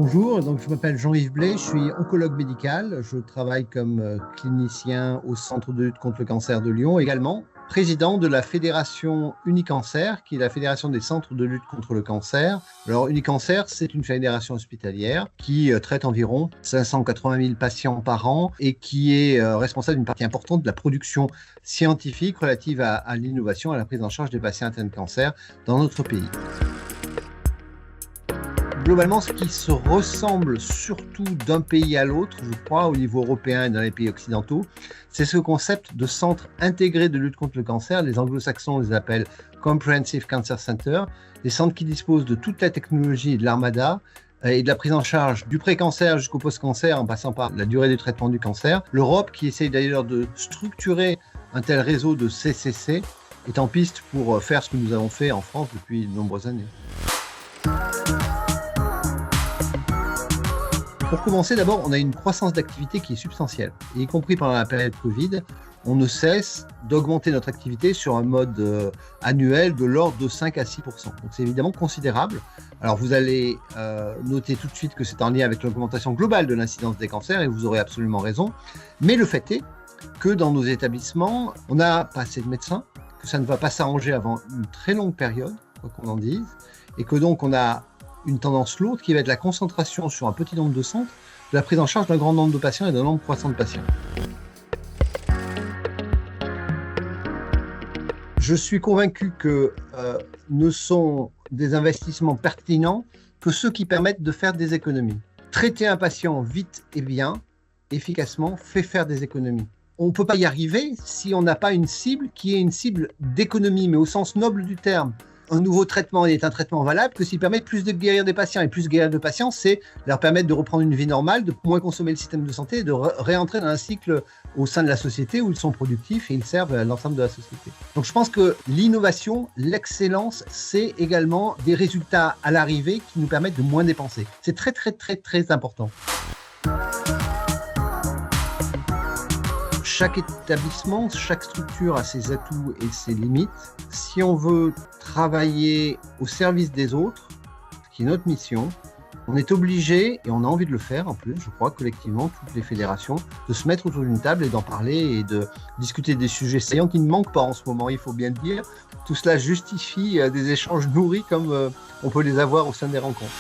Bonjour, donc je m'appelle Jean-Yves Blais, je suis oncologue médical. Je travaille comme clinicien au Centre de lutte contre le cancer de Lyon, également président de la Fédération Unicancer, qui est la fédération des centres de lutte contre le cancer. Alors Unicancer, c'est une fédération hospitalière qui traite environ 580 000 patients par an et qui est responsable d'une partie importante de la production scientifique relative à l'innovation et à la prise en charge des patients atteints de cancer dans notre pays. Globalement, ce qui se ressemble surtout d'un pays à l'autre, je crois, au niveau européen et dans les pays occidentaux, c'est ce concept de centre intégré de lutte contre le cancer. Les anglo-saxons les appellent Comprehensive Cancer Center, des centres qui disposent de toute la technologie et de l'armada et de la prise en charge du pré-cancer jusqu'au post-cancer en passant par la durée du traitement du cancer. L'Europe, qui essaye d'ailleurs de structurer un tel réseau de CCC, est en piste pour faire ce que nous avons fait en France depuis de nombreuses années. Pour commencer, d'abord, on a une croissance d'activité qui est substantielle. Et y compris pendant la période Covid, on ne cesse d'augmenter notre activité sur un mode annuel de l'ordre de 5 à 6 %. Donc c'est évidemment considérable. Alors vous allez noter tout de suite que c'est en lien avec l'augmentation globale de l'incidence des cancers, et vous aurez absolument raison. Mais le fait est que dans nos établissements, on n'a pas assez de médecins, que ça ne va pas s'arranger avant une très longue période, quoi qu'on en dise, et que donc on a une tendance lourde qui va être la concentration sur un petit nombre de centres, de la prise en charge d'un grand nombre de patients et d'un nombre croissant de patients. Je suis convaincu que ne sont des investissements pertinents que ceux qui permettent de faire des économies. Traiter un patient vite et bien, efficacement, fait faire des économies. On ne peut pas y arriver si on n'a pas une cible qui est une cible d'économie, mais au sens noble du terme. Un nouveau traitement est un traitement valable que s'il permet plus de guérir des patients. Et plus guérir de patients, c'est leur permettre de reprendre une vie normale, de moins consommer le système de santé et de réentrer dans un cycle au sein de la société où ils sont productifs et ils servent à l'ensemble de la société. Donc je pense que l'innovation, l'excellence, c'est également des résultats à l'arrivée qui nous permettent de moins dépenser. C'est très, très, très, très important. Chaque établissement, chaque structure a ses atouts et ses limites. Si on veut travailler au service des autres, ce qui est notre mission, on est obligé, et on a envie de le faire en plus, je crois, collectivement, toutes les fédérations, de se mettre autour d'une table et d'en parler et de discuter des sujets saillants qui ne manquent pas en ce moment, il faut bien le dire. Tout cela justifie des échanges nourris comme on peut les avoir au sein des rencontres.